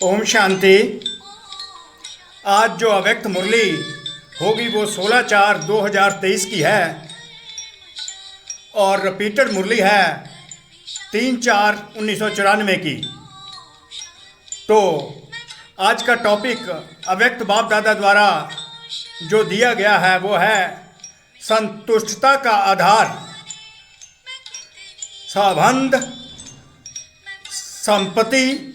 ओम शांति। आज जो अव्यक्त मुरली होगी वो 16/4/2023 की है और रिपीटेड मुरली है 3/4/1994 की। तो आज का टॉपिक अव्यक्त बाप दादा द्वारा जो दिया गया है वो है संतुष्टता का आधार, संबंध, संपत्ति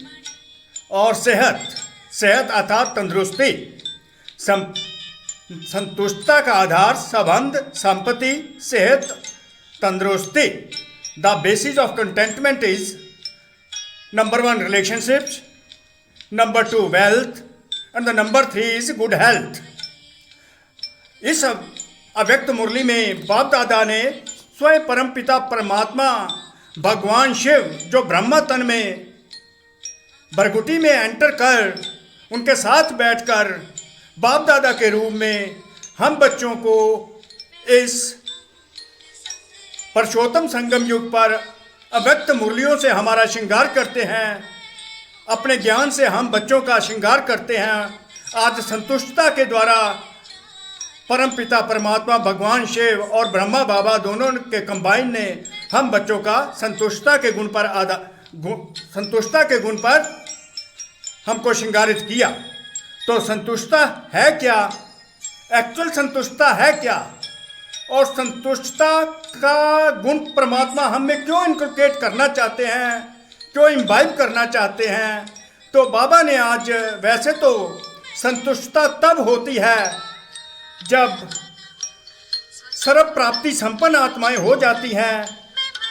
और सेहत अर्थात तंदुरुस्ती। संतुष्टता का आधार, संबंध, संपत्ति, सेहत, तंदुरुस्ती। The basis of contentment is number 1 relationships, number 2 wealth and the number 3 is good health. इस अव्यक्त मुरली में बाप दादा ने स्वयं परमपिता परमात्मा भगवान शिव जो ब्रह्म तन में बरगुटी में एंटर कर उनके साथ बैठकर बाप दादा के रूप में हम बच्चों को इस पुरुषोत्तम संगम युग पर अव्यक्त मुरलियों से हमारा श्रृंगार करते हैं। अपने ज्ञान से हम बच्चों का श्रृंगार करते हैं। आज संतुष्टता के द्वारा परमपिता परमात्मा भगवान शिव और ब्रह्मा बाबा दोनों के कंबाइन ने हम बच्चों का संतुष्टता के गुण पर हमको श्रृंगारित किया। तो संतुष्टता है क्या, एक्चुअल संतुष्टता है क्या, और संतुष्टता का गुण परमात्मा हम में क्यों इनकलकेट करना चाहते हैं, क्यों इम्बाइब करना चाहते हैं। तो बाबा ने आज, वैसे तो संतुष्टता तब होती है जब सर्व प्राप्ति संपन्न आत्माएं हो जाती हैं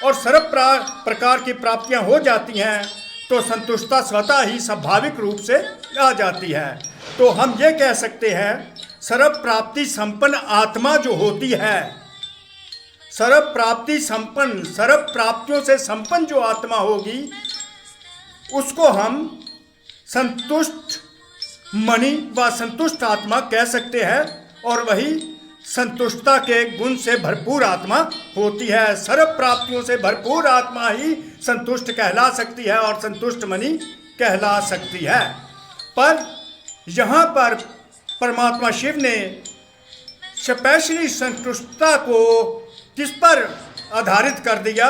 और सर्व प्रकार की प्राप्तियां हो जाती हैं, तो संतुष्टता स्वतः ही स्वाभाविक रूप से आ जाती है। तो हम ये कह सकते हैं सर्व प्राप्ति संपन्न आत्मा जो होती है, सर्व प्राप्ति संपन्न, सर्व प्राप्तियों से संपन्न जो आत्मा होगी उसको हम संतुष्ट मणि व संतुष्ट आत्मा कह सकते हैं, और वही संतुष्टता के गुण से भरपूर आत्मा होती है। सर्व प्राप्तियों से भरपूर आत्मा ही संतुष्ट कहला सकती है और संतुष्ट मणि कहला सकती है। पर यहाँ पर परमात्मा शिव ने स्पेशली संतुष्टता को किस पर आधारित कर दिया?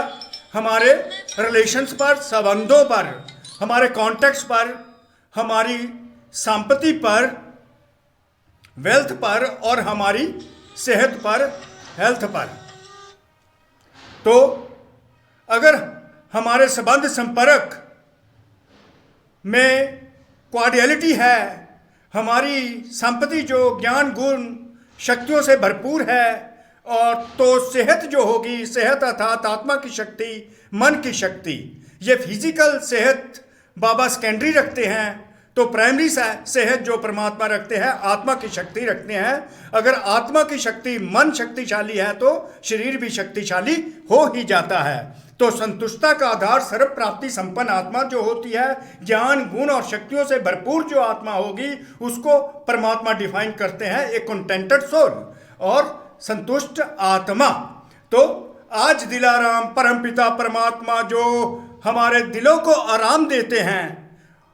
हमारे रिलेशंस पर, संबंधों पर, हमारे कॉन्टेक्ट्स पर, हमारी संपत्ति पर, वेल्थ पर और हमारी सेहत पर, हेल्थ पर। तो अगर हमारे संबंध संपर्क में क्वाड्रैलिटी है, हमारी संपत्ति जो ज्ञान गुण शक्तियों से भरपूर है, और तो सेहत जो होगी, सेहत अर्थात आत्मा की शक्ति, मन की शक्ति। ये फिजिकल सेहत बाबा सेकेंडरी रखते हैं, तो प्राइमरी सेहत जो परमात्मा रखते हैं, आत्मा की शक्ति रखते हैं। अगर आत्मा की शक्ति, मन शक्तिशाली है तो शरीर भी शक्तिशाली हो ही जाता है। तो संतुष्टता का आधार सर्व प्राप्ति संपन्न आत्मा जो होती है, ज्ञान गुण और शक्तियों से भरपूर जो आत्मा होगी, उसको परमात्मा डिफाइन करते हैं ए कंटेंटेड सोल और संतुष्ट आत्मा। तो आज दिलाराम परमपिता परमात्मा जो हमारे दिलों को आराम देते हैं,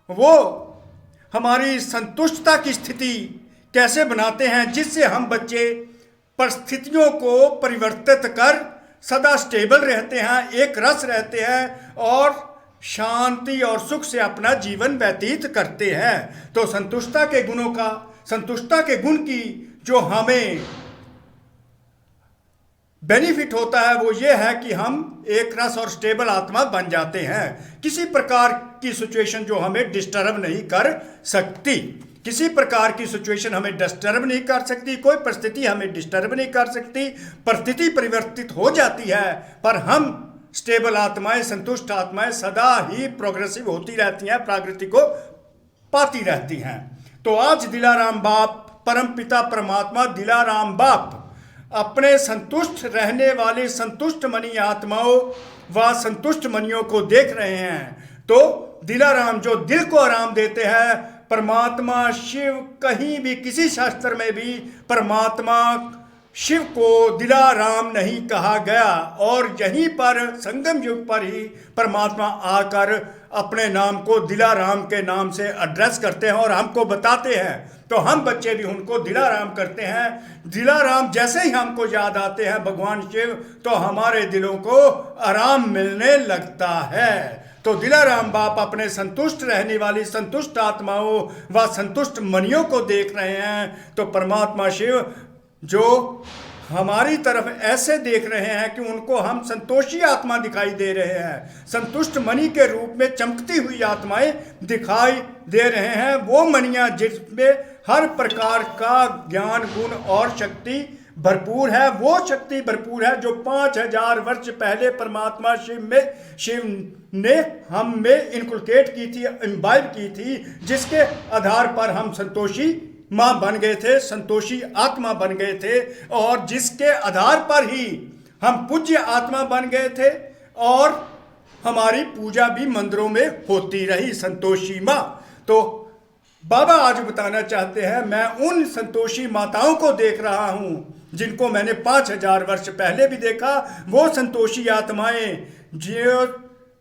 वो हमारी संतुष्टता की स्थिति कैसे बनाते हैं, जिससे हम बच्चे परिस्थितियों को परिवर्तित कर सदा स्टेबल रहते हैं, एक रस रहते हैं और शांति और सुख से अपना जीवन व्यतीत करते हैं। तो संतुष्टता के गुणों का, संतुष्टता के गुण की जो हमें बेनिफिट होता है वो ये है कि हम एक रस और स्टेबल आत्मा बन जाते हैं। किसी प्रकार की सिचुएशन जो हमें डिस्टर्ब नहीं कर सकती, किसी प्रकार की सिचुएशन हमें डिस्टर्ब नहीं कर सकती, कोई परिस्थिति हमें डिस्टर्ब नहीं कर सकती। परिस्थिति परिवर्तित हो जाती है पर हम स्टेबल आत्माएं, संतुष्ट आत्माएं सदा ही प्रोग्रेसिव होती रहती हैं, प्रगति को पाती रहती हैं। तो आज दिलाराम बाप, परमपिता परमात्मा दिलाराम बाप अपने संतुष्ट रहने वाले संतुष्ट मणि आत्माओं व संतुष्ट मणियों को देख रहे हैं। तो दिलाराम जो दिल को आराम देते हैं, परमात्मा शिव कहीं भी किसी शास्त्र में भी परमात्मा शिव को दिलाराम नहीं कहा गया, और यहीं पर संगम युग पर ही परमात्मा आकर अपने नाम को दिलाराम के नाम से एड्रेस करते हैं और हमको बताते हैं। तो हम बच्चे भी उनको दिलाराम करते हैं। दिलाराम जैसे ही हमको याद आते हैं भगवान शिव, तो हमारे दिलों को आराम मिलने लगता है। तो दिलाराम बाप अपने संतुष्ट रहने वाली संतुष्ट आत्माओं व संतुष्ट मनियों को देख रहे हैं। तो परमात्मा शिव जो हमारी तरफ ऐसे देख रहे हैं कि उनको हम संतोषी आत्मा दिखाई दे रहे हैं, संतुष्ट मणि के रूप में चमकती हुई आत्माएं दिखाई दे रहे हैं। वो मणियां जिसमें हर प्रकार का ज्ञान गुण और शक्ति भरपूर है, वो शक्ति भरपूर है जो 5000 वर्ष पहले परमात्मा शिव ने हम में इनकुलकेट की थी, इम्बाइब की थी, जिसके आधार पर हम संतोषी माँ बन गए थे, संतोषी आत्मा बन गए थे, और जिसके आधार पर ही हम पूज्य आत्मा बन गए थे और हमारी पूजा भी मंदिरों में होती रही संतोषी माँ। तो बाबा आज बताना चाहते हैं, मैं उन संतोषी माताओं को देख रहा हूँ जिनको मैंने 5000 वर्ष पहले भी देखा। वो संतोषी आत्माएं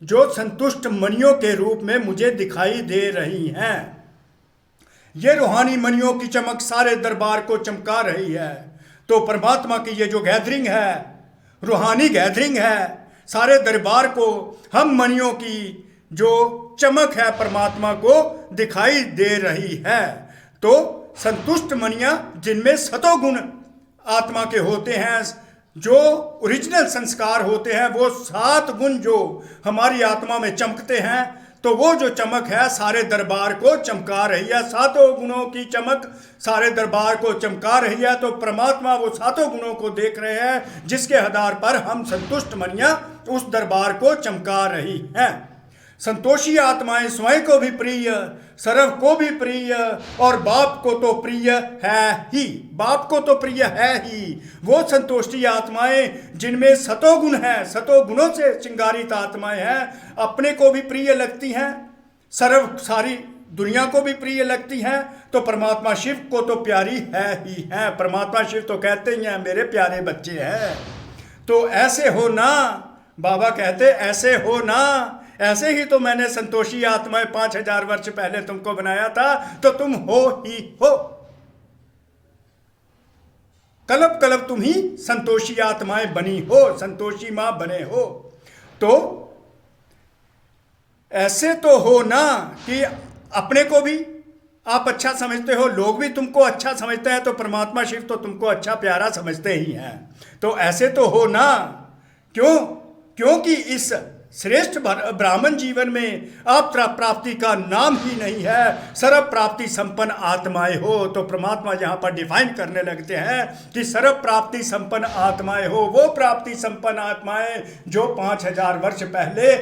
जो संतुष्ट मणियों के रूप में मुझे दिखाई दे रही हैं। ये रूहानी मणियों की चमक सारे दरबार को चमका रही है। तो परमात्मा की ये जो गैदरिंग है, रूहानी गैदरिंग है, सारे दरबार को हम मणियों की जो चमक है परमात्मा को दिखाई दे रही है। तो संतुष्ट मणियां जिनमें सतोगुण आत्मा के होते हैं, जो ओरिजिनल संस्कार होते हैं, वो 7 गुण जो हमारी आत्मा में चमकते हैं, तो वो जो चमक है सारे दरबार को चमका रही है। 7 गुणों की चमक सारे दरबार को चमका रही है। तो परमात्मा वो 7 गुणों को देख रहे हैं, जिसके आधार पर हम संतुष्ट मणियां उस दरबार को चमका रही हैं। संतोषी आत्माएं स्वयं को भी प्रिय, सर्व को भी प्रिय, और बाप को तो प्रिय है ही, बाप को तो प्रिय है ही। वो संतोषी आत्माएं जिनमें सतोगुण है, सतोगुणों से श्रृंगारित आत्माएं हैं, अपने को भी प्रिय लगती हैं, सर्व सारी दुनिया को भी प्रिय लगती हैं। तो परमात्मा शिव को तो प्यारी है ही है। परमात्मा शिव तो कहते ही हैं मेरे प्यारे बच्चे हैं। तो ऐसे हो ना, बाबा कहते ऐसे हो ना, ऐसे ही तो मैंने संतोषी आत्माएं 5000 वर्ष पहले तुमको बनाया था, तो तुम हो ही हो। कलब कलब तुम ही संतोषी आत्माएं बनी हो, संतोषी मां बने हो। तो ऐसे तो हो ना कि अपने को भी आप अच्छा समझते हो, लोग भी तुमको अच्छा समझते हैं, तो परमात्मा शिव तो तुमको अच्छा प्यारा समझते ही हैं। तो ऐसे तो हो ना, क्यों? क्योंकि इस श्रेष्ठ ब्राह्मण जीवन में आप प्राप्ति का नाम ही नहीं है, सर्व प्राप्ति संपन्न आत्माएं हो। तो परमात्मा यहाँ पर डिफाइन करने लगते हैं कि सर्व प्राप्ति संपन्न आत्माएं हो, वो प्राप्ति संपन्न आत्माएं जो 5000 वर्ष पहले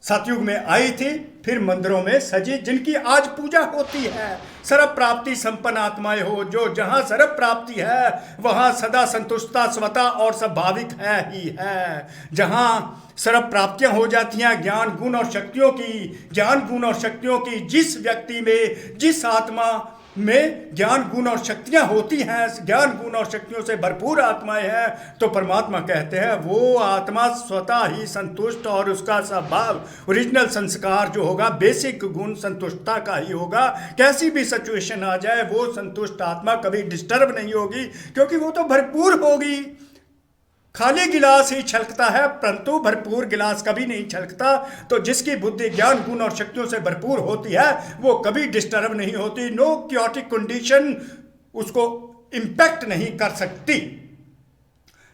सतयुग में आई थी, फिर मंदिरों में सजी, जिनकी आज पूजा होती है। सर्व प्राप्ति संपन्न आत्माएं हो, जो जहाँ सर्व प्राप्ति है वहाँ सदा संतुष्टता स्वता और स्वाभाविक है ही है। जहाँ सर्व प्राप्तियां हो जाती हैं ज्ञान गुण और शक्तियों की, ज्ञान गुण और शक्तियों की, जिस व्यक्ति में, जिस आत्मा में ज्ञान गुण और शक्तियां होती हैं, ज्ञान गुण और शक्तियों से भरपूर आत्माएं हैं, तो परमात्मा कहते हैं वो आत्मा स्वतः ही संतुष्ट, और उसका स्वभाव ओरिजिनल संस्कार जो होगा बेसिक गुण संतुष्टता का ही होगा। कैसी भी सिचुएशन आ जाए वो संतुष्ट आत्मा कभी डिस्टर्ब नहीं होगी, क्योंकि वो तो भरपूर होगी। खाली गिलास ही छलकता है, परंतु भरपूर गिलास कभी नहीं छलकता। तो जिसकी बुद्धि ज्ञान गुण और शक्तियों से भरपूर होती है वो कभी डिस्टर्ब नहीं होती। नो क्योटिक कंडीशन उसको इंपैक्ट नहीं कर सकती।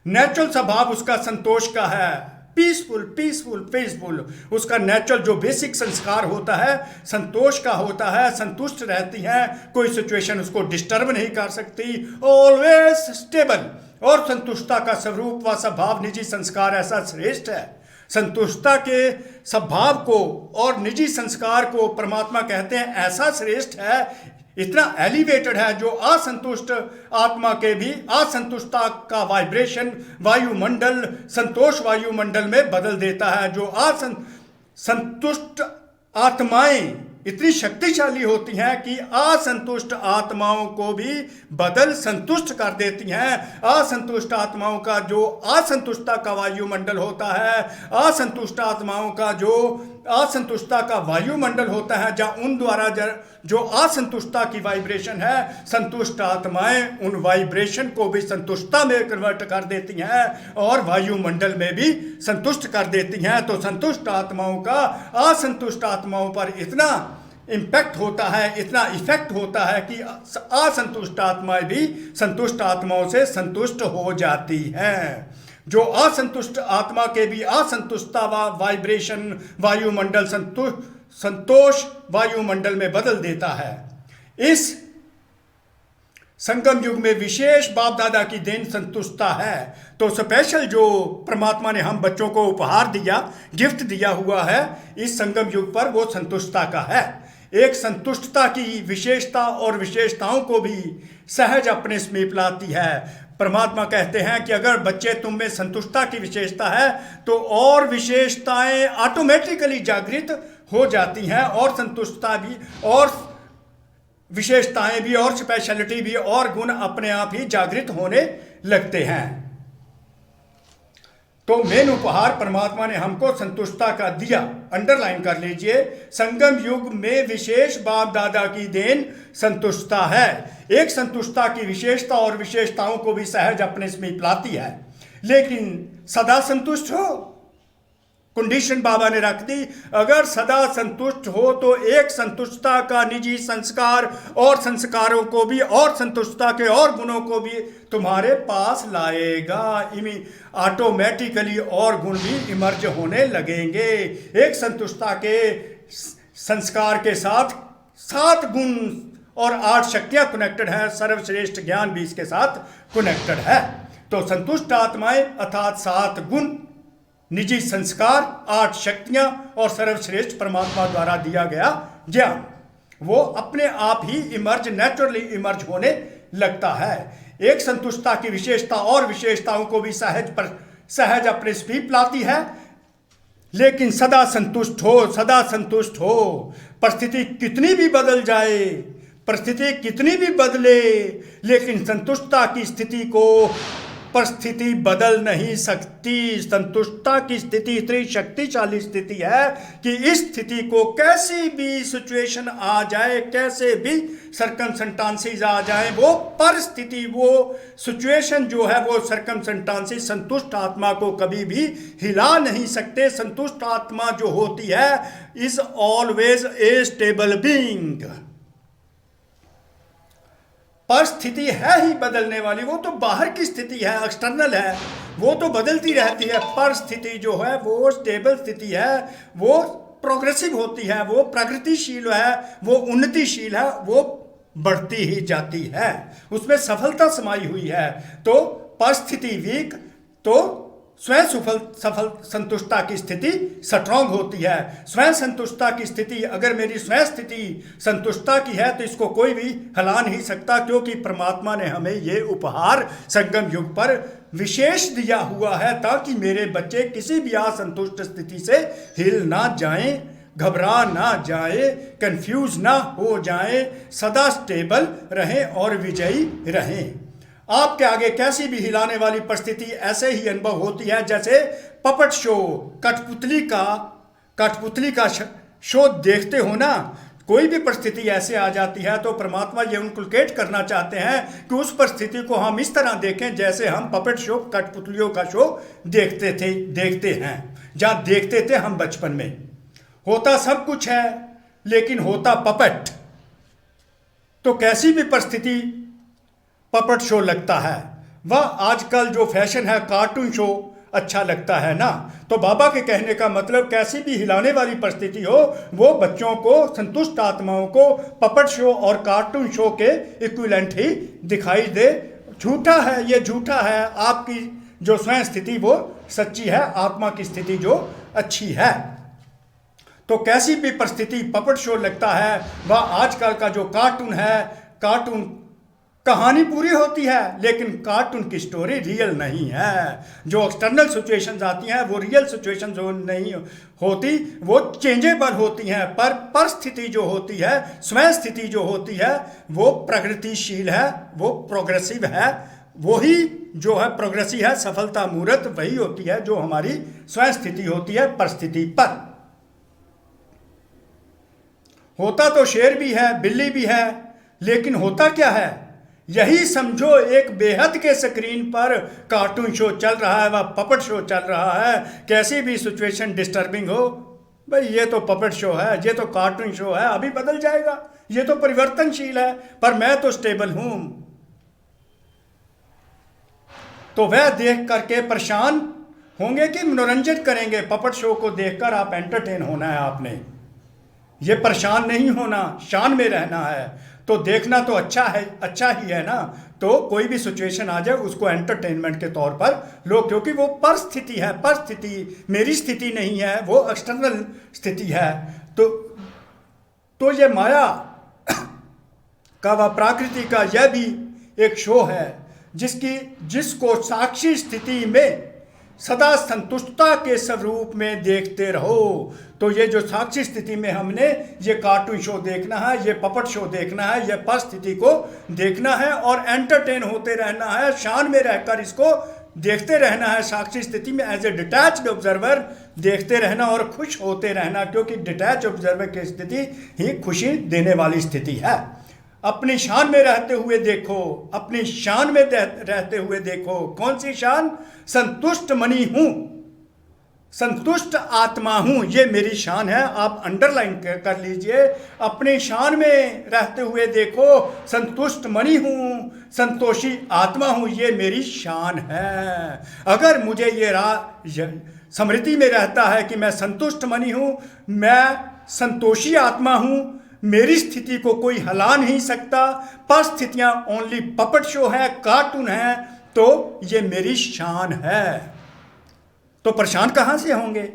नेचुरल स्वभाव उसका संतोष का है, पीसफुल पीसफुल पीसफुल। उसका नेचुरल जो बेसिक संस्कार होता है संतोष का होता है, संतुष्ट रहती है, कोई सिचुएशन उसको डिस्टर्ब नहीं कर सकती, ऑलवेज स्टेबल। और संतुष्टता का स्वरूप व स्वभाव निजी संस्कार ऐसा श्रेष्ठ है। संतुष्टता के स्वभाव को और निजी संस्कार को परमात्मा कहते हैं ऐसा श्रेष्ठ है, इतना एलिवेटेड है, जो असंतुष्ट आत्मा के भी असंतुष्टता का वाइब्रेशन वायुमंडल संतोष वायुमंडल में बदल देता है। जो संतुष्ट आत्माएं इतनी शक्तिशाली होती हैं कि असंतुष्ट आत्माओं को भी बदल संतुष्ट कर देती हैं। असंतुष्ट आत्माओं का जो असंतुष्टता का वायुमंडल होता है, असंतुष्ट आत्माओं का जो असंतुष्टता का वायुमंडल होता है, जहाँ उन द्वारा जो असंतुष्टता की वाइब्रेशन है, संतुष्ट आत्माएं उन वाइब्रेशन को भी संतुष्टता में कन्वर्ट कर देती हैं और वायुमंडल में भी संतुष्ट कर देती हैं। तो संतुष्ट आत्माओं का असंतुष्ट आत्माओं पर इतना इम्पैक्ट होता है, इतना इफेक्ट होता है कि असंतुष्ट आत्माएं भी संतुष्ट आत्माओं से संतुष्ट हो जाती हैं। जो असंतुष्ट आत्मा के भी असंतुष्टता वाइब्रेशन वायुमंडल संतोष वायुमंडल में बदल देता है। इस संगम युग में विशेष बाप दादा की देन संतुष्टता है। तो स्पेशल जो परमात्मा ने हम बच्चों को उपहार दिया, गिफ्ट दिया हुआ है इस संगम युग पर, वो संतुष्टता का है। एक संतुष्टता की विशेषता और विशेषताओं को भी सहज अपने समीप लाती है। परमात्मा कहते हैं कि अगर बच्चे तुम में संतुष्टता की विशेषता है तो और विशेषताएं ऑटोमेटिकली जागृत हो जाती हैं, और संतुष्टता भी और विशेषताएं भी और स्पेशलिटी भी और गुण अपने आप ही जागृत होने लगते हैं। तो मेन उपहार परमात्मा ने हमको संतुष्टता का दिया। अंडरलाइन कर लीजिए, संगम युग में विशेष बाप दादा की देन संतुष्टता है। एक संतुष्टता की विशेषता और विशेषताओं को भी सहज अपने समीप लाती है, लेकिन सदा संतुष्ट हो, कंडीशन बाबा ने रख दी। अगर सदा संतुष्ट हो तो एक संतुष्टता का निजी संस्कार और संस्कारों को भी और संतुष्टता के और गुणों को भी तुम्हारे पास लाएगा। ऑटोमेटिकली और गुण भी इमर्ज होने लगेंगे। एक संतुष्टता के संस्कार के साथ 7 गुण और 8 शक्तियां कनेक्टेड है। सर्वश्रेष्ठ ज्ञान भी इसके साथ कनेक्टेड है। तो संतुष्ट आत्माएं अर्थात 7 गुण, निजी संस्कार, 8 शक्तियां और सर्वश्रेष्ठ परमात्मा द्वारा दिया गया ज्ञान, वो अपने आप ही नेचुरली इमर्ज होने लगता है। एक संतुष्टता की विशेषता और विशेषताओं को भी सहज अपने समीप लाती है, लेकिन सदा संतुष्ट हो, सदा संतुष्ट हो। परिस्थिति कितनी भी बदल जाए, परिस्थिति कितनी भी बदले, लेकिन संतुष्टता की स्थिति को परिस्थिति बदल नहीं सकती। संतुष्टता की स्थिति इतनी शक्तिशाली स्थिति है कि इस स्थिति को कैसी भी सिचुएशन आ जाए, कैसे भी सर्कमस्टेंसेस आ जाए, वो परिस्थिति, वो सिचुएशन जो है, वो सर्कमस्टेंसेस संतुष्ट आत्मा को कभी भी हिला नहीं सकते। संतुष्ट आत्मा जो होती है is always a stable being. परिस्थिति है ही बदलने वाली, वो तो बाहर की स्थिति है, एक्सटर्नल है, वो तो बदलती रहती है। परिस्थिति जो है वो स्टेबल स्थिति है, वो प्रोग्रेसिव होती है, वो प्रगतिशील है, वो उन्नतिशील है, वो बढ़ती ही जाती है, उसमें सफलता समाई हुई है। तो परिस्थिति वीक तो स्वयं सफल संतुष्टता की स्थिति स्ट्रांग होती है। स्वयं संतुष्टता की स्थिति, अगर मेरी स्वयं स्थिति संतुष्टता की है तो इसको कोई भी हिला नहीं सकता, क्योंकि परमात्मा ने हमें ये उपहार संगम युग पर विशेष दिया हुआ है, ताकि मेरे बच्चे किसी भी असंतुष्ट स्थिति से हिल ना जाएं, घबरा ना जाए, कंफ्यूज ना हो जाए, सदा स्टेबल रहें और विजयी रहें। आपके आगे कैसी भी हिलाने वाली परिस्थिति ऐसे ही अनुभव होती है जैसे पपट शो, कठपुतली का शो देखते हो ना। कोई भी परिस्थिति ऐसे आ जाती है तो परमात्मा ये इनकलकेट करना चाहते हैं कि उस परिस्थिति को हम इस तरह देखें जैसे हम पपट शो, कठपुतलियों का शो देखते हैं, जहाँ देखते थे हम बचपन में। होता सब कुछ है लेकिन होता पपट। तो कैसी भी परिस्थिति पपट शो लगता है। वह आजकल जो फैशन है कार्टून शो अच्छा लगता है ना। तो बाबा के कहने का मतलब कैसी भी हिलाने वाली परिस्थिति हो, वो बच्चों को, संतुष्ट आत्माओं को पपट शो और कार्टून शो के इक्विवेलेंट ही दिखाई दे। झूठा है, ये झूठा है। आपकी जो स्वयं स्थिति वो सच्ची है, आत्मा की स्थिति जो अच्छी है। तो कैसी भी परिस्थिति पपट शो लगता है। वह आजकल का जो कार्टून है, कार्टून कहानी पूरी होती है, लेकिन कार्टून की स्टोरी रियल नहीं है। जो एक्सटर्नल सिचुएशंस आती हैं वो रियल सिचुएशंस नहीं होती, वो चेंजेबल होती हैं। पर परिस्थिति जो होती है, स्वयं स्थिति जो होती है, वो प्रगतिशील है, वो प्रोग्रेसिव है। वही जो है प्रोग्रेसिव है, सफलता मूर्त वही होती है जो हमारी स्वयं स्थिति होती है परिस्थिति पर। होता तो शेर भी है, बिल्ली भी है, लेकिन होता क्या है? यही समझो एक बेहद के स्क्रीन पर कार्टून शो चल रहा है, वह पपट शो चल रहा है। कैसी भी सिचुएशन डिस्टर्बिंग हो, भाई ये तो पपट शो है, ये तो कार्टून शो है, अभी बदल जाएगा, ये तो परिवर्तनशील है, पर मैं तो स्टेबल हूं। तो वह देख करके परेशान होंगे कि मनोरंजन करेंगे? पपट शो को देखकर आप एंटरटेन होना है आपने, ये परेशान नहीं होना, शान में रहना है। तो देखना तो अच्छा है, अच्छा ही है ना। तो कोई भी सिचुएशन आ जाए उसको एंटरटेनमेंट के तौर पर लो, क्योंकि वो परिस्थिति है, परिस्थिति मेरी स्थिति नहीं है, वो एक्सटर्नल स्थिति है। तो ये माया का व प्रकृति का यह भी एक शो है जिसको साक्षी स्थिति में सदा संतुष्टता के स्वरूप में देखते रहो। तो ये जो साक्षी स्थिति में हमने ये कार्टून शो देखना है, ये पपट शो देखना है, ये परिस्थिति को देखना है और एंटरटेन होते रहना है, शान में रहकर इसको देखते रहना है। साक्षी स्थिति में एज ए डिटैच्ड ऑब्जर्वर देखते रहना और खुश होते रहना, क्योंकि डिटैच ऑब्जर्वर की स्थिति ही खुशी देने वाली स्थिति है। अपनी शान में रहते हुए देखो, अपनी शान में रहते हुए देखो। कौन सी शान? संतुष्ट मनी हूं, संतुष्ट आत्मा हूं, ये मेरी शान है। आप अंडरलाइन कर लीजिए, अपनी शान में रहते हुए देखो, संतुष्ट मनी हूं, संतोषी आत्मा हूं, ये मेरी शान है। अगर मुझे ये स्मृति में रहता है कि मैं संतुष्ट मनी हूं, मैं संतोषी आत्मा हूं, मेरी स्थिति को कोई हिला नहीं सकता, परिस्थितियां ओनली पपट शो है, कार्टून है, तो ये मेरी शान है। तो परेशान कहां से होंगे?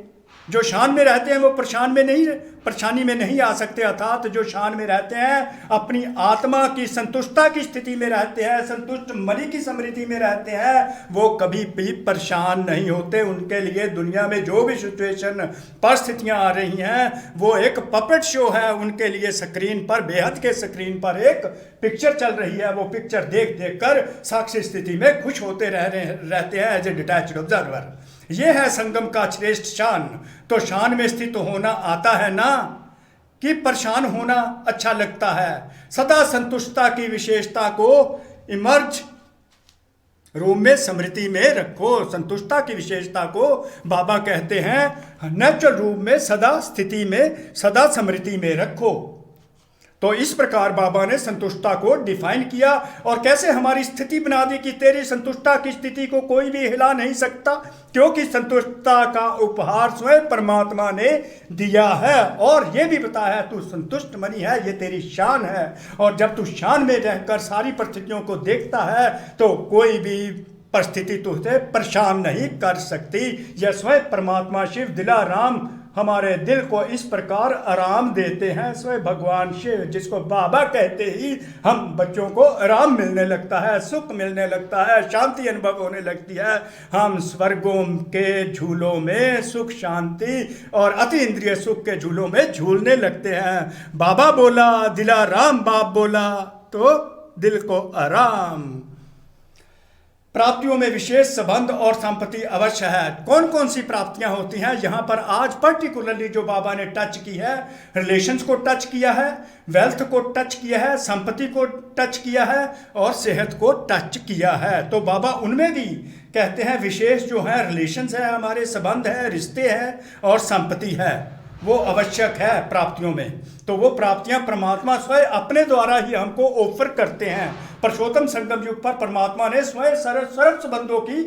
जो शान में रहते हैं वो परेशानी में नहीं आ सकते। अर्थात जो शान में रहते हैं, अपनी आत्मा की संतुष्टता की स्थिति में रहते हैं, संतुष्ट मनी की स्मृति में रहते हैं, वो कभी भी परेशान नहीं होते। उनके लिए दुनिया में जो भी सिचुएशन परिस्थितियां आ रही हैं वो एक पपेट शो है। उनके लिए स्क्रीन पर, बेहद के स्क्रीन पर एक पिक्चर चल रही है, वो पिक्चर देख देख कर साक्षी स्थिति में खुश होते रहते हैं एज ए डिटैच्ड ऑब्जर्वर। ये है संगम का श्रेष्ठ शान। तो शान में स्थित होना आता है ना, कि परेशान होना अच्छा लगता है। सदा संतुष्टता की विशेषता को इमर्ज रूम में स्मृति में रखो। संतुष्टता की विशेषता को बाबा कहते हैं नेचुरल रूप में, सदा स्थिति में, सदा स्मृति में रखो। तो इस प्रकार बाबा ने संतुष्टता को डिफाइन किया और कैसे हमारी स्थिति बना दी कि तेरी संतुष्टता की स्थिति को कोई भी हिला नहीं सकता, क्योंकि संतुष्टता का उपहार स्वयं परमात्मा ने दिया है। और ये भी बताया तू संतुष्ट मनी है, ये तेरी शान है। और जब तू शान में रहकर सारी परिस्थितियों को देखता है तो कोई भी परिस्थिति तुझे परेशान नहीं कर सकती। यह स्वयं परमात्मा शिव दिलाराम हमारे दिल को इस प्रकार आराम देते हैं। स्वयं भगवान शिव, जिसको बाबा कहते ही हम बच्चों को आराम मिलने लगता है, सुख मिलने लगता है, शांति अनुभव होने लगती है। हम स्वर्गों के झूलों में सुख, शांति और अति इंद्रिय सुख के झूलों में झूलने लगते हैं। बाबा बोला, दिलाराम बाप बोला, तो दिल को आराम। प्राप्तियों में विशेष संबंध और संपत्ति अवश्य है। कौन कौन सी प्राप्तियां होती हैं यहाँ पर आज पर्टिकुलरली जो बाबा ने टच की है? रिलेशंस को टच किया है, वेल्थ को टच किया है, संपत्ति को टच किया है और सेहत को टच किया है। तो बाबा उनमें भी कहते हैं विशेष जो है रिलेशंस है, हमारे संबंध है, रिश्ते हैं और संपत्ति है, वो आवश्यक है प्राप्तियों में। तो वो प्राप्तियां परमात्मा स्वयं अपने द्वारा ही हमको ऑफर करते हैं। पुरुषोत्तम संगम युग पर परमात्मा ने स्वयं सर्व संबंधों की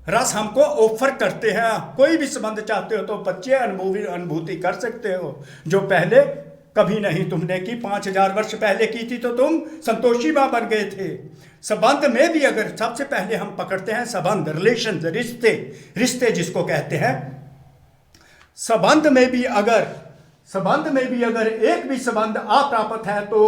रस हमको ऑफर करते हैं। कोई भी संबंध चाहते हो तो बच्चे अनुभूति कर सकते हो, जो पहले कभी नहीं तुमने की। 5000 वर्ष पहले की थी तो तुम संतोषी मां बन गए थे। संबंध में भी अगर सबसे पहले हम पकड़ते हैं संबंध, रिलेशन, रिश्ते जिसको कहते हैं, संबंध में भी अगर एक भी संबंध अप्राप्त है तो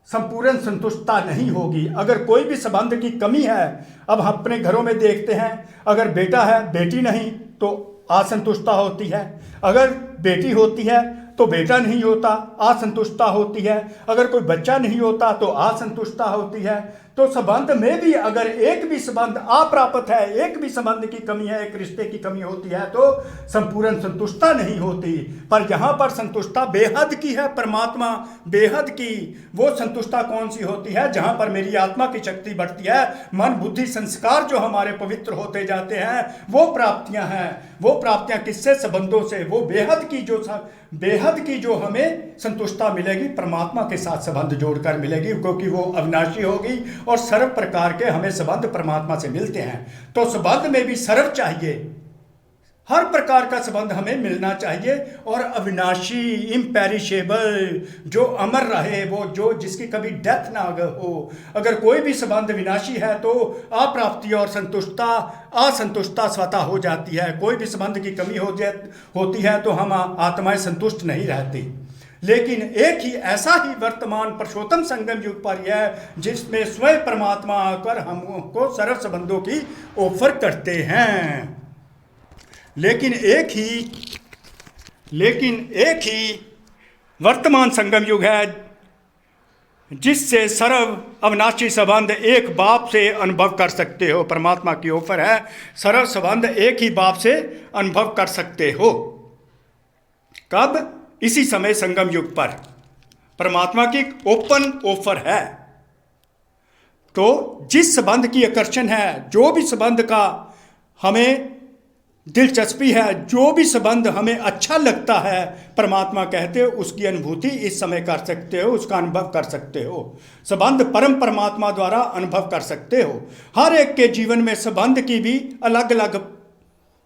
संपूर्ण संतुष्टता नहीं होगी। अगर कोई भी संबंध की कमी है, अब हम अपने घरों में देखते हैं, अगर बेटा है बेटी नहीं तो असंतुष्टता होती है, अगर बेटी होती है तो बेटा नहीं होता, असंतुष्टता होती है, अगर कोई बच्चा नहीं होता तो असंतुष्टता होती है। तो संबंध में भी अगर एक भी संबंध अप्राप्त है, एक भी संबंध की कमी है, एक रिश्ते की कमी होती है तो संपूर्ण संतुष्टता नहीं होती। पर यहाँ पर संतुष्टता बेहद की है, परमात्मा बेहद की। वो संतुष्टता कौन सी होती है? जहाँ पर मेरी आत्मा की शक्ति बढ़ती है, मन बुद्धि संस्कार जो हमारे पवित्र होते जाते हैं, वो प्राप्तियां हैं। वो प्राप्तियां किससे? संबंधों से। वो बेहद की जो हमें संतुष्टता मिलेगी, परमात्मा के साथ संबंध जोड़कर मिलेगी, क्योंकि वो अविनाशी होगी और सर्व प्रकार के हमें संबंध परमात्मा से मिलते हैं। तो संबंध में भी सर्व चाहिए, हर प्रकार का संबंध हमें मिलना चाहिए, और अविनाशी, इम्पेरिशेबल, जो अमर रहे, वो जो जिसकी कभी डेथ ना हो। अगर कोई भी संबंध विनाशी है तो अप्राप्ति और असंतुष्टता स्वतः हो जाती है। कोई भी संबंध की कमी होती है तो हम आत्माएं संतुष्ट नहीं रहती। लेकिन एक ही ऐसा ही वर्तमान पुरुषोत्तम संगम युग पर है जिसमें स्वयं परमात्मा आकर हमको सर्व संबंधों की ऑफर करते हैं। लेकिन एक ही वर्तमान संगम युग है जिससे सर्व अविनाशी संबंध एक बाप से अनुभव कर सकते हो। परमात्मा की ऑफर है, सर्व संबंध एक ही बाप से अनुभव कर सकते हो। कब? इसी समय संगम युग पर परमात्मा की ओपन ऑफर है। तो जिस संबंध की आकर्षण है, जो भी संबंध का हमें दिलचस्पी है, जो भी संबंध हमें अच्छा लगता है, परमात्मा कहते हो उसकी अनुभूति इस समय कर सकते हो, उसका अनुभव कर सकते हो। संबंध परम परमात्मा द्वारा अनुभव कर सकते हो। हर एक के जीवन में संबंध की भी अलग अलग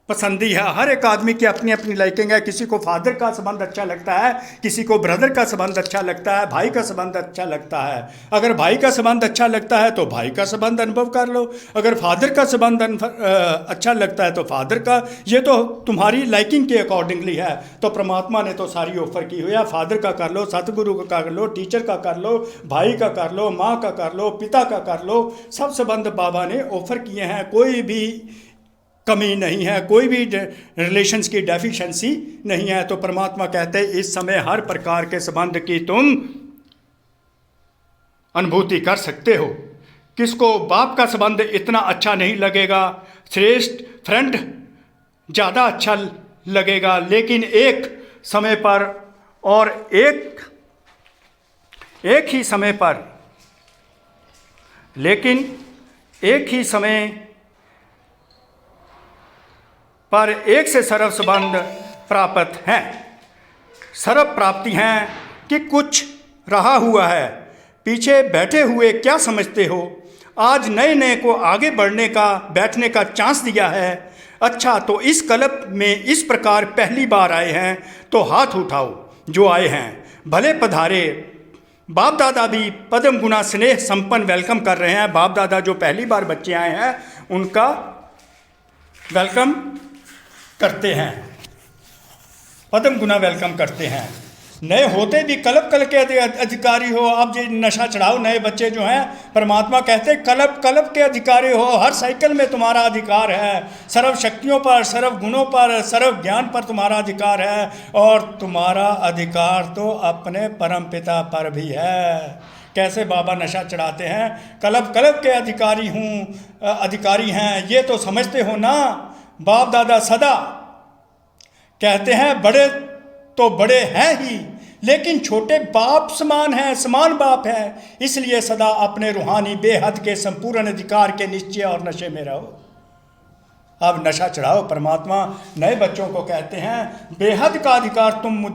पसंदी है। हर एक आदमी की अपनी अपनी लाइकिंग है। किसी को फादर का संबंध अच्छा लगता है, किसी को ब्रदर का संबंध अच्छा लगता है, भाई का संबंध अच्छा लगता है। अगर भाई का संबंध अच्छा लगता है तो भाई का संबंध अनुभव कर लो, अगर फादर का संबंध अच्छा लगता है तो फादर का। ये तो तुम्हारी लाइकिंग के अकॉर्डिंगली है। तो परमात्मा ने तो सारी ऑफर की हुई है। फादर का कर लो, सतगुरु का कर लो, टीचर का कर लो, भाई का कर लो, माँ का कर लो, पिता का कर लो। सब संबंध बाबा ने ऑफर किए हैं, कोई भी कमी नहीं है, कोई भी रिलेशंस की डेफिशिएंसी नहीं है। तो परमात्मा कहते हैं इस समय हर प्रकार के संबंध की तुम अनुभूति कर सकते हो। किसको बाप का संबंध इतना अच्छा नहीं लगेगा, श्रेष्ठ फ्रेंड ज़्यादा अच्छा लगेगा, लेकिन एक समय पर और एक ही समय पर, लेकिन एक ही समय पर एक से सर्व संबंध प्राप्त हैं। सर्व प्राप्ति हैं कि कुछ रहा हुआ है। पीछे बैठे हुए क्या समझते हो? आज नए नए को आगे बढ़ने का, बैठने का चांस दिया है। अच्छा, तो इस कल्प में इस प्रकार पहली बार आए हैं तो हाथ उठाओ जो आए हैं, भले पधारे। बाप दादा भी पद्म गुना स्नेह संपन्न वेलकम कर रहे हैं। बाप दादा जो पहली बार बच्चे आए हैं उनका वेलकम करते हैं, पद्म गुना वेलकम करते हैं। नए होते भी कल्प के अधिकारी हो। अब ये नशा चढ़ाओ नए बच्चे जो हैं, परमात्मा कहते हैं कल्प के अधिकारी हो। हर साइकिल में तुम्हारा अधिकार है, सर्व शक्तियों पर, सर्व गुणों पर, सर्व ज्ञान पर तुम्हारा अधिकार है। और तुम्हारा अधिकार तो अपने परम पिता पर भी है। कैसे बाबा नशा चढ़ाते हैं? कल्प के अधिकारी हैं, ये तो समझते हो ना। बाप दादा सदा कहते हैं बड़े तो बड़े हैं ही, लेकिन छोटे बाप समान हैं, समान बाप हैं। इसलिए सदा अपने रूहानी बेहद के संपूर्ण अधिकार के निश्चय और नशे में रहो। अब नशा चढ़ाओ। परमात्मा नए बच्चों को कहते हैं बेहद का अधिकार तुम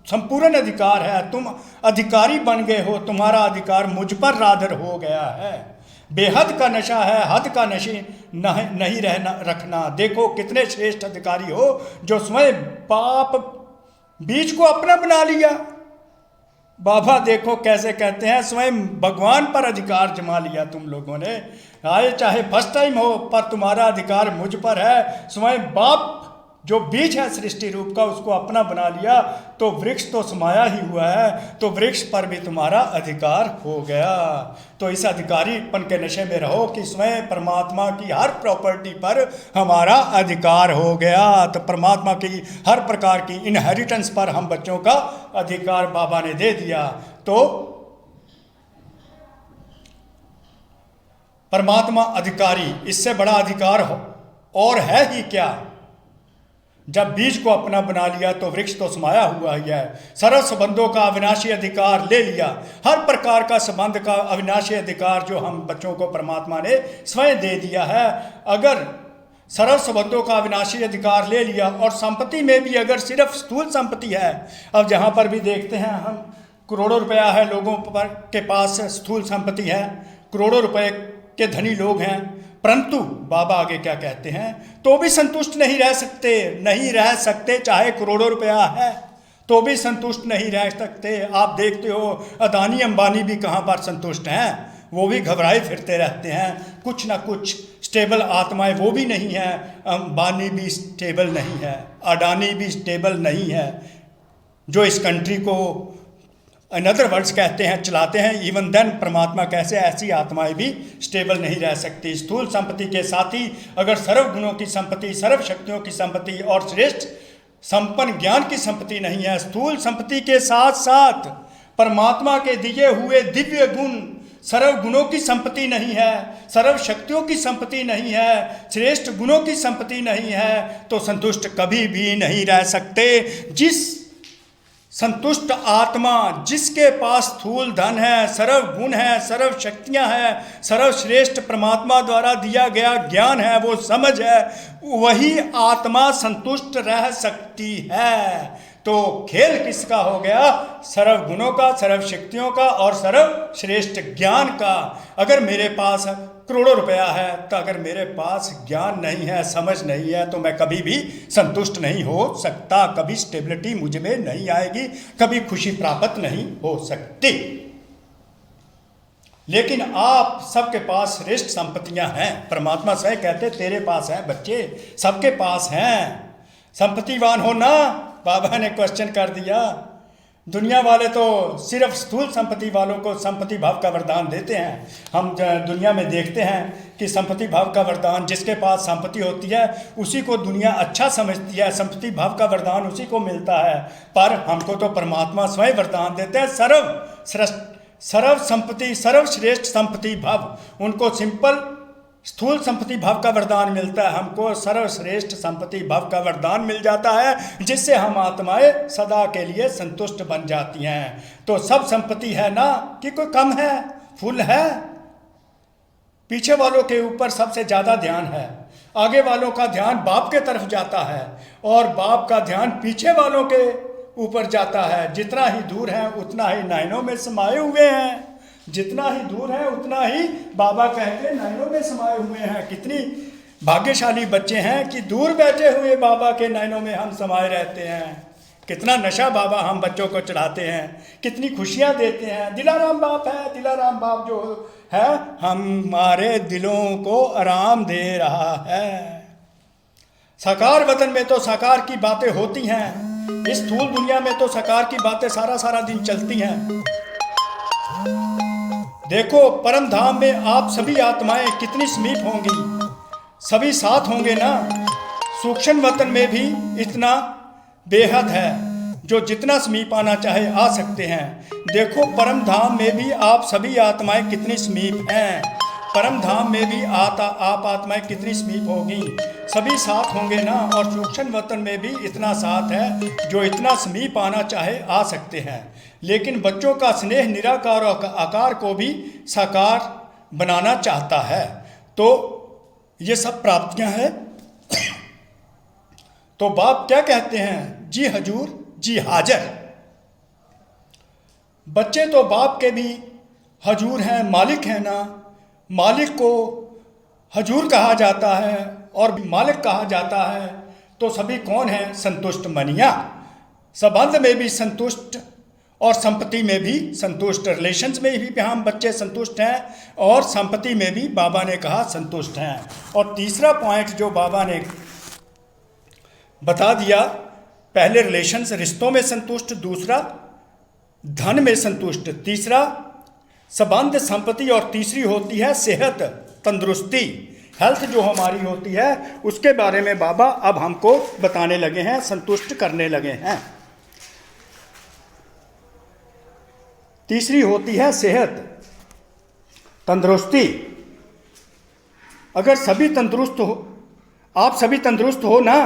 संपूर्ण अधिकार है, तुम अधिकारी बन गए हो, तुम्हारा अधिकार मुझ पर राधर हो गया है। बेहद का नशा है, हद का नशे नहीं रखना। देखो कितने श्रेष्ठ अधिकारी हो जो स्वयं बाप बीज को अपना बना लिया। बाबा देखो कैसे कहते हैं स्वयं भगवान पर अधिकार जमा लिया तुम लोगों ने। आए चाहे फर्स्ट टाइम हो, पर तुम्हारा अधिकार मुझ पर है। स्वयं बाप जो बीज है सृष्टि रूप का उसको अपना बना लिया तो वृक्ष तो समाया ही हुआ है, तो वृक्ष पर भी तुम्हारा अधिकार हो गया। तो इस अधिकारीपन के नशे में रहो कि स्वयं परमात्मा की हर प्रॉपर्टी पर हमारा अधिकार हो गया। तो परमात्मा की हर प्रकार की इनहेरिटेंस पर हम बच्चों का अधिकार बाबा ने दे दिया। तो परमात्मा अधिकारी, इससे बड़ा अधिकार हो और है ही क्या। जब बीज को अपना बना लिया तो वृक्ष तो समाया हुआ ही है। सर्व संबंधों का अविनाशी अधिकार ले लिया, हर प्रकार का संबंध का अविनाशी अधिकार जो हम बच्चों को परमात्मा ने स्वयं दे दिया है। अगर सर्व संबंधों का अविनाशी अधिकार ले लिया और संपत्ति में भी अगर सिर्फ स्थूल संपत्ति है, अब जहाँ पर भी देखते हैं हम करोड़ों रुपया है लोगों पर के पास स्थूल संपत्ति है, करोड़ों रुपए के धनी लोग हैं, परंतु बाबा आगे क्या कहते हैं, तो भी संतुष्ट नहीं रह सकते चाहे करोड़ों रुपया है तो भी संतुष्ट नहीं रह सकते। आप देखते हो अदानी अंबानी भी कहाँ पर संतुष्ट हैं, वो भी घबराए फिरते रहते हैं, कुछ ना कुछ स्टेबल आत्माएं वो भी नहीं है। अंबानी भी स्टेबल नहीं है, अडानी भी स्टेबल नहीं है, जो इस कंट्री को इन अदर वर्ड्स कहते हैं चलाते हैं। इवन देन परमात्मा कैसे ऐसी आत्माएं भी स्टेबल नहीं रह सकती। स्थूल संपत्ति के साथ ही अगर सर्व गुणों की संपत्ति, सर्व शक्तियों की संपत्ति और श्रेष्ठ संपन्न ज्ञान की संपत्ति नहीं है, स्थूल संपत्ति के साथ साथ परमात्मा के दिए हुए दिव्य गुण सर्व गुणों की संपत्ति नहीं है, सर्व शक्तियों की संपत्ति नहीं है, श्रेष्ठ गुणों की संपत्ति नहीं है, तो संतुष्ट कभी भी नहीं रह सकते। जिस संतुष्ट आत्मा जिसके पास स्थूल धन है, सर्व गुण है, सर्व शक्तियां हैं, सर्वश्रेष्ठ परमात्मा द्वारा दिया गया ज्ञान है, वो समझ है, वही आत्मा संतुष्ट रह सकती है। तो खेल किसका हो गया, सर्व गुणों का, सर्व शक्तियों का और सर्व श्रेष्ठ ज्ञान का। अगर मेरे पास करोड़ों रुपया है तो अगर मेरे पास ज्ञान नहीं है, समझ नहीं है, तो मैं कभी भी संतुष्ट नहीं हो सकता, कभी स्टेबिलिटी मुझ में नहीं आएगी, कभी खुशी प्राप्त नहीं हो सकती। लेकिन आप सबके पास श्रेष्ठ संपत्तियां हैं। परमात्मा स्वयं कहते तेरे पास है बच्चे, सबके पास हैं, संपत्तिवान हो ना। बाबा ने क्वेश्चन कर दिया। दुनिया वाले तो सिर्फ स्थूल संपत्ति वालों को संपत्ति भाव का वरदान देते हैं। हम दुनिया में देखते हैं कि संपत्ति भाव का वरदान जिसके पास संपत्ति होती है उसी को दुनिया अच्छा समझती है, संपत्ति भाव का वरदान उसी को मिलता है। पर हमको तो परमात्मा स्वयं वरदान देते हैं सर्व संपत्ति, सर्वश्रेष्ठ संपत्ति भाव। उनको सिंपल स्थूल संपत्ति भाव का वरदान मिलता है, हमको सर्वश्रेष्ठ संपत्ति भाव का वरदान मिल जाता है, जिससे हम आत्माएं सदा के लिए संतुष्ट बन जाती हैं। तो सब संपत्ति है ना कि कोई कम है, फुल है। पीछे वालों के ऊपर सबसे ज़्यादा ध्यान है, आगे वालों का ध्यान बाप के तरफ जाता है और बाप का ध्यान पीछे वालों के ऊपर जाता है। जितना ही दूर है उतना ही नयनों में समाये हुए हैं, जितना ही दूर है उतना ही बाबा कहते नयनों में समाये हुए हैं। कितनी भाग्यशाली बच्चे हैं कि दूर बैठे हुए बाबा के नयनों में हम समाये रहते हैं। कितना नशा बाबा हम बच्चों को चढ़ाते हैं, कितनी खुशियां देते हैं। दिलाराम बाप है, दिलाराम बाप जो है हमारे दिलों को आराम दे रहा है। साकार वतन में तो साकार की बातें होती हैं, इस स्थूल दुनिया में तो साकार की बातें सारा दिन चलती हैं। देखो परम धाम में आप सभी आत्माएं कितनी समीप होंगी, सभी साथ होंगे ना। सूक्ष्म वतन में भी इतना बेहद है, जो जितना समीप आना चाहे आ सकते हैं। देखो परम धाम में भी आप सभी आत्माएं कितनी समीप हैं, परम धाम में भी आप आत्माएं कितनी समीप होगी, सभी साथ होंगे ना। और सूक्ष्म वतन में भी इतना साथ है, जो इतना समीप आना चाहे आ सकते हैं। लेकिन बच्चों का स्नेह निराकार और आकार को भी साकार बनाना चाहता है। तो ये सब प्राप्तियां हैं। तो बाप क्या कहते हैं, जी हजूर जी हाजिर। बच्चे तो बाप के भी हजूर हैं, मालिक हैं ना। मालिक को हजूर कहा जाता है और मालिक कहा जाता है। तो सभी कौन हैं, संतुष्ट मनिया। संबंध में भी संतुष्ट और संपत्ति में भी संतुष्ट, रिलेशंस में भी हम बच्चे संतुष्ट हैं और संपत्ति में भी बाबा ने कहा संतुष्ट हैं। और तीसरा पॉइंट जो बाबा ने बता दिया। पहले रिलेशंस, रिश्तों में संतुष्ट, दूसरा धन में संतुष्ट, तीसरा संबंध संपत्ति, और तीसरी होती है सेहत, तंदुरुस्ती, हेल्थ जो हमारी होती है, उसके बारे में बाबा अब हमको बताने लगे हैं, संतुष्ट करने लगे हैं। तीसरी होती है सेहत, तंदुरुस्ती। अगर सभी तंदुरुस्त हो, आप सभी तंदुरुस्त हो ना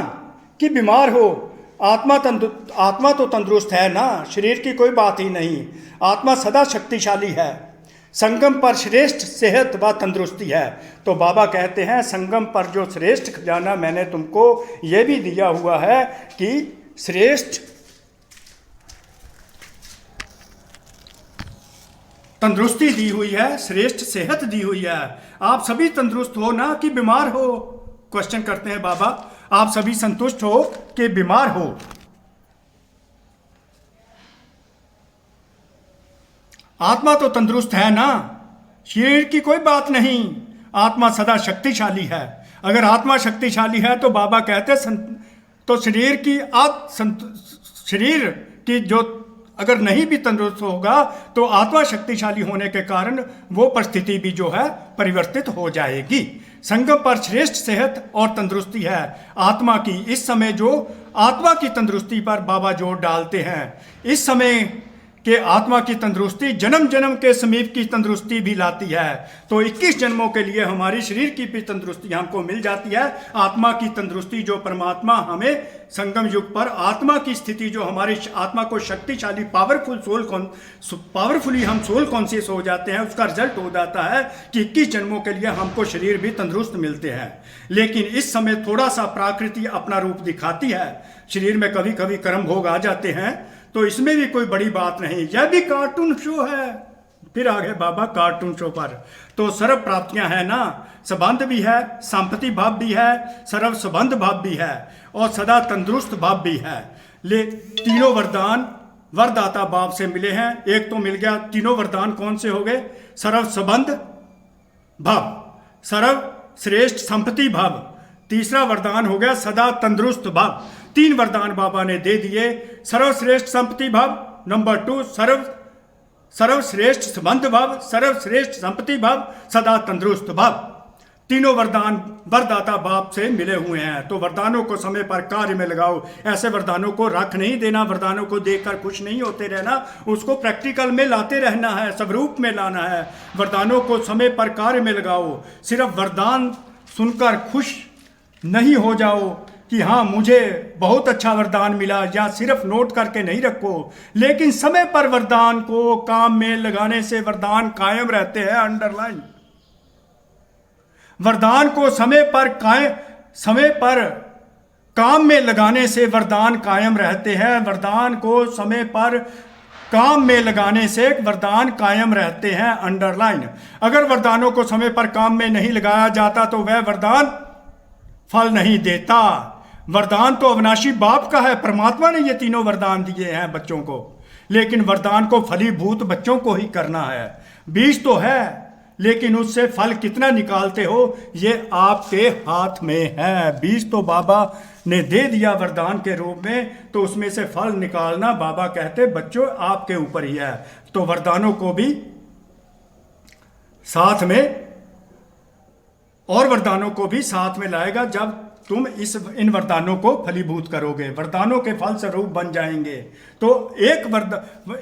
कि बीमार हो, आत्मा तो तंदुरुस्त है ना, शरीर की कोई बात ही नहीं। आत्मा सदा शक्तिशाली है। संगम पर श्रेष्ठ सेहत व तंदुरुस्ती है। तो बाबा कहते हैं संगम पर जो श्रेष्ठ खजाना मैंने तुमको ये भी दिया हुआ है कि श्रेष्ठ तंदुरुस्ती दी हुई है, श्रेष्ठ सेहत दी हुई है। आप सभी तंदुरुस्त हो ना कि बीमार हो। क्वेश्चन करते हैं बाबा, आप सभी संतुष्ट हो कि बीमार हो? आत्मा तो तंदुरुस्त है ना, शरीर की कोई बात नहीं। आत्मा सदा शक्तिशाली है। अगर आत्मा शक्तिशाली है तो बाबा कहते तो शरीर की जो अगर नहीं भी तंदुरुस्त होगा तो आत्मा शक्तिशाली होने के कारण वो परिस्थिति भी जो है परिवर्तित हो जाएगी। संगम पर श्रेष्ठ सेहत और तंदुरुस्ती है आत्मा की। इस समय जो आत्मा की तंदुरुस्ती पर बाबा जोर डालते हैं, इस समय कि आत्मा की तंदुरुस्ती जन्म जन्म के समीप की तंदुरुस्ती भी लाती है। तो 21 जन्मों के लिए हमारी शरीर की भी तंदुरुस्ती हमको मिल जाती है। आत्मा की तंदुरुस्ती जो परमात्मा हमें संगम युग पर आत्मा की स्थिति जो हमारी आत्मा को शक्तिशाली पावरफुली हम सोल कॉन्शियस हो जाते हैं, उसका रिजल्ट हो जाता है कि 21 जन्मों के लिए हमको शरीर भी तंदुरुस्त मिलते हैं। लेकिन इस समय थोड़ा सा प्रकृति अपना रूप दिखाती है, शरीर में कभी कभी कर्म भोग आ जाते हैं, तो इसमें भी कोई बड़ी बात नहीं। यह भी कार्टून शो है। फिर आगे बाबा कार्टून शो पर तो सर्व प्राप्तियां है ना, संबंध भी है, संपत्ति भाव भी है, सर्व संबंध भाव भी है और सदा तंदुरुस्त भाव भी है। ले तीनों वरदान वरदाता भाव से मिले हैं। एक तो मिल गया, तीनों वरदान कौन से हो गए? सर्व संबंध भाव, सर्व श्रेष्ठ संपत्ति भाव, तीसरा वरदान हो गया सदा तंदुरुस्त भाव। 3 वरदान बाबा ने दे दिए। सर्वश्रेष्ठ संपत्ति भाव, नंबर 2 सर्वश्रेष्ठ संबंध भाव, सर्वश्रेष्ठ संपत्ति भाव, सदा तंदुरुस्त भाव। तीनों वरदान वरदाता बाप से मिले हुए हैं। तो वरदानों को समय पर कार्य में लगाओ। ऐसे वरदानों को रख नहीं देना, वरदानों को देखकर खुश नहीं होते रहना, उसको प्रैक्टिकल में लाते रहना है, स्वरूप में लाना है। वरदानों को समय पर कार्य में लगाओ। सिर्फ वरदान सुनकर खुश नहीं हो जाओ कि हाँ मुझे बहुत अच्छा वरदान मिला, या सिर्फ नोट करके नहीं रखो, लेकिन समय पर वरदान को काम में लगाने से वरदान कायम रहते हैं। अंडरलाइन, वरदान को समय पर काम में लगाने से वरदान कायम रहते हैं। वरदान को समय पर काम में लगाने से वरदान कायम रहते हैं। अंडरलाइन, अगर वरदानों को समय पर काम में नहीं लगाया जाता तो वह वरदान फल नहीं देता। वरदान तो अविनाशी बाप का है, परमात्मा ने ये तीनों वरदान दिए हैं बच्चों को, लेकिन वरदान को फलीभूत बच्चों को ही करना है। बीज तो है, लेकिन उससे फल कितना निकालते हो ये आपके हाथ में है। बीज तो बाबा ने दे दिया वरदान के रूप में, तो उसमें से फल निकालना बाबा कहते बच्चों आपके ऊपर ही है। तो वरदानों को भी साथ में, और वरदानों को भी साथ में लाएगा जब तुम इन वरदानों को फलीभूत करोगे, वरदानों के फल स्वरूप बन जाएंगे। तो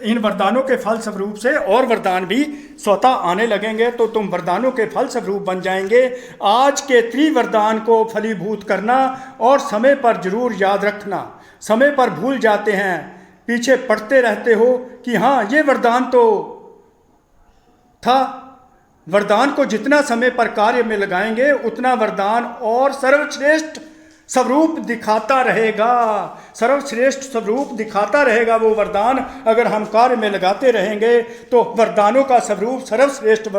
इन वरदानों के फल स्वरूप से और वरदान भी स्वतः आने लगेंगे, तो तुम वरदानों के फल स्वरूप बन जाएंगे। आज के त्रिवरदान को फलीभूत करना और समय पर जरूर याद रखना। समय पर भूल जाते हैं, पीछे पढ़ते रहते हो कि हाँ ये वरदान तो था। वरदान को जितना समय पर कार्य में लगाएंगे उतना वरदान और सर्वश्रेष्ठ स्वरूप दिखाता रहेगा। सर्वश्रेष्ठ स्वरूप दिखाता रहेगा वो वरदान। अगर हम कार्य में लगाते रहेंगे तो वरदानों का स्वरूप, सर्वश्रेष्ठ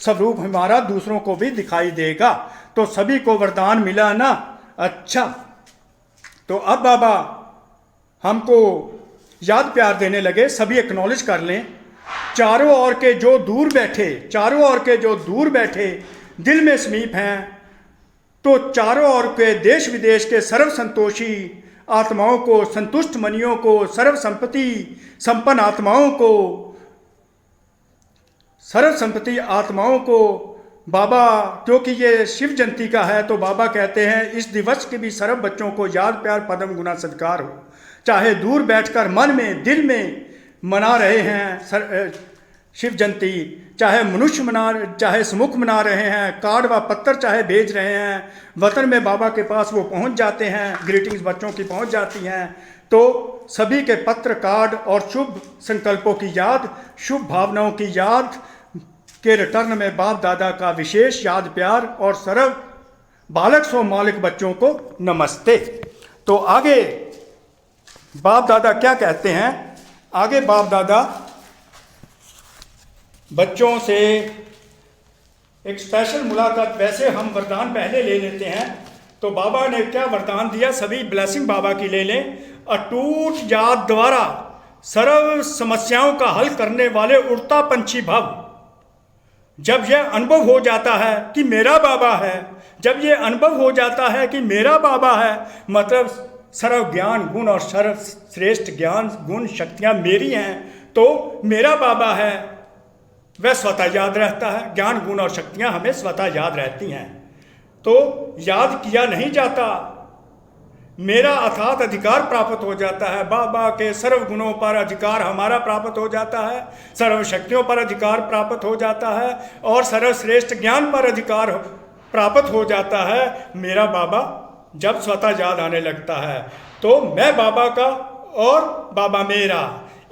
स्वरूप हमारा दूसरों को भी दिखाई देगा। तो सभी को वरदान मिला ना। अच्छा, तो अब बाबा हमको याद प्यार देने लगे। सभी एक्नॉलेज कर लें, चारों ओर के जो दूर बैठे दिल में समीप हैं, तो चारों ओर के देश विदेश के सर्व संतोषी आत्माओं को, संतुष्ट मनियों को, सर्व संपत्ति संपन्न आत्माओं को, सर्व संपत्ति आत्माओं को बाबा, क्योंकि ये शिव जयंती का है तो बाबा कहते हैं इस दिवस के भी सर्व बच्चों को याद प्यार पदम गुना सत्कार हो। चाहे दूर बैठकर मन में दिल में मना रहे हैं शिव जयंती, चाहे मनुष्य चाहे समुख मना रहे हैं, कार्ड व पत्थर चाहे भेज रहे हैं, वतन में बाबा के पास वो पहुंच जाते हैं, ग्रीटिंग्स बच्चों की पहुंच जाती हैं, तो सभी के पत्र कार्ड और शुभ संकल्पों की याद, शुभ भावनाओं की याद के रिटर्न में बाप दादा का विशेष याद प्यार और सर्व बालक सो मालिक बच्चों को नमस्ते। तो आगे बाप दादा क्या कहते हैं? आगे बाप दादा बच्चों से एक स्पेशल मुलाकात, वैसे हम वरदान पहले ले लेते हैं, तो बाबा ने क्या वरदान दिया, सभी ब्लेसिंग बाबा की ले लें। अटूट याद द्वारा सर्व समस्याओं का हल करने वाले उड़ता पंछी भव। जब यह अनुभव हो जाता है कि मेरा बाबा है, जब यह अनुभव हो जाता है कि मेरा बाबा है, मतलब सर्व ज्ञान गुण और सर्व श्रेष्ठ ज्ञान गुण शक्तियाँ मेरी हैं, तो मेरा बाबा है, वह स्वतः याद रहता है। ज्ञान गुण और शक्तियाँ हमें स्वतः याद रहती हैं, तो याद किया नहीं जाता, मेरा अर्थात अधिकार प्राप्त हो जाता है। बाबा के सर्व गुणों पर अधिकार हमारा प्राप्त हो जाता है, सर्व शक्तियों पर अधिकार प्राप्त हो जाता है और सर्वश्रेष्ठ ज्ञान पर अधिकार प्राप्त हो जाता है। मेरा बाबा जब स्वतः याद आने लगता है तो मैं बाबा का और बाबा मेरा,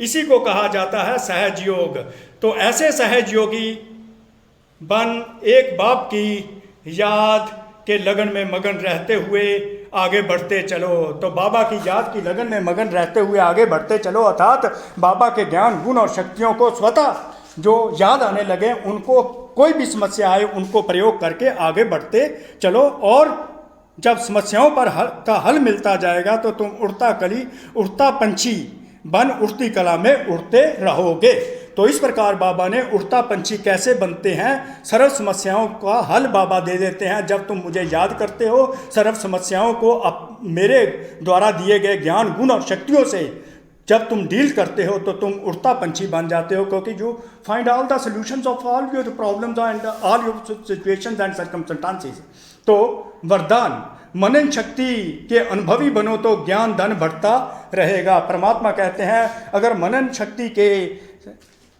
इसी को कहा जाता है सहज योग। तो ऐसे सहज योगी बन एक बाप की याद के लगन में मगन रहते हुए आगे बढ़ते चलो। तो बाबा की याद की लगन में मगन रहते हुए आगे बढ़ते चलो, अर्थात बाबा के ज्ञान गुण और शक्तियों को स्वतः जो याद आने लगे, उनको कोई भी समस्या आए उनको प्रयोग करके आगे बढ़ते चलो। और जब समस्याओं पर का हल मिलता जाएगा तो तुम उड़ता पंछी बन उड़ती कला में उड़ते रहोगे। तो इस प्रकार बाबा ने उड़ता पंछी कैसे बनते हैं, सर्व समस्याओं का हल बाबा दे देते हैं। जब तुम मुझे याद करते हो, सर्व समस्याओं को मेरे द्वारा दिए गए ज्ञान गुण और शक्तियों से जब तुम डील करते हो तो तुम उड़ता पंछी बन जाते हो, क्योंकि you find all the solutions of all your problems and all your situations and circumstances. तो वरदान, मनन शक्ति के अनुभवी बनो तो ज्ञान धन बढ़ता रहेगा। परमात्मा कहते हैं अगर मनन शक्ति के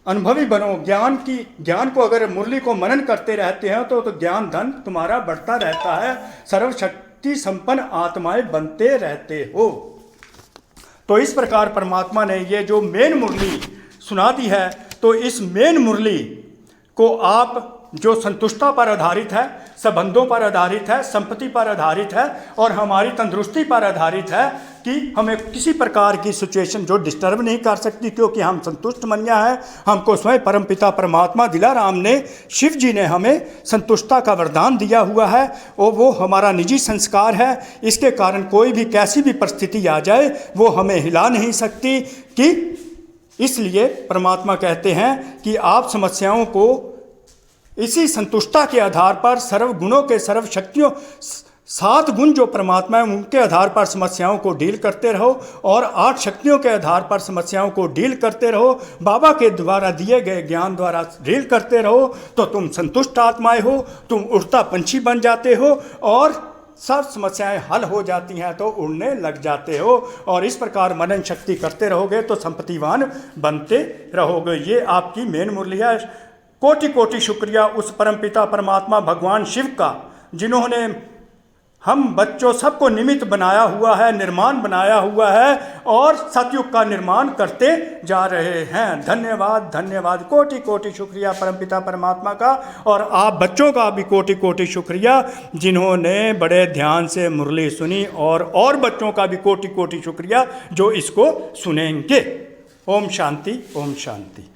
अनुभवी बनो, ज्ञान को अगर मुरली को मनन करते रहते हैं तो ज्ञान धन तुम्हारा बढ़ता रहता है, सर्वशक्ति संपन्न आत्माएं बनते रहते हो। तो इस प्रकार परमात्मा ने ये जो मेन मुरली सुना दी है, तो इस मेन मुरली को आप जो संतुष्टता पर आधारित है, संबंधों पर आधारित है, संपत्ति पर आधारित है और हमारी तंदुरुस्ती पर आधारित है कि हमें किसी प्रकार की सिचुएशन जो डिस्टर्ब नहीं कर सकती, क्योंकि हम संतुष्ट मनिया है। हमको स्वयं परमपिता परमात्मा दिलाराम ने, शिव जी ने हमें संतुष्टता का वरदान दिया हुआ है और वो हमारा निजी संस्कार है। इसके कारण कोई भी कैसी भी परिस्थिति आ जाए वो हमें हिला नहीं सकती। कि इसलिए परमात्मा कहते हैं कि आप समस्याओं को इसी संतुष्टता के आधार पर, सर्व गुणों के सर्व शक्तियों 7 गुण जो परमात्मा है उनके आधार पर समस्याओं को डील करते रहो और 8 शक्तियों के आधार पर समस्याओं को डील करते रहो। बाबा के द्वारा दिए गए ज्ञान द्वारा डील करते रहो तो तुम संतुष्ट आत्माएं हो, तुम उड़ता पंछी बन जाते हो और सब समस्याएं हल हो जाती हैं तो उड़ने लग जाते हो। और इस प्रकार मनन शक्ति करते रहोगे तो संपत्तिवान बनते रहोगे। ये आपकी मेन मुरली है। कोटि कोटि शुक्रिया उस परमपिता परमात्मा भगवान शिव का, जिन्होंने हम बच्चों सबको निमित्त बनाया हुआ है, निर्माण बनाया हुआ है और सतयुग का निर्माण करते जा रहे हैं। धन्यवाद धन्यवाद, कोटि कोटि शुक्रिया परमपिता परमात्मा का। और आप बच्चों का भी कोटि कोटि शुक्रिया जिन्होंने बड़े ध्यान से मुरली सुनी, और बच्चों का भी कोटि कोटि शुक्रिया जो इसको सुनेंगे। ओम शांति, ओम शांति।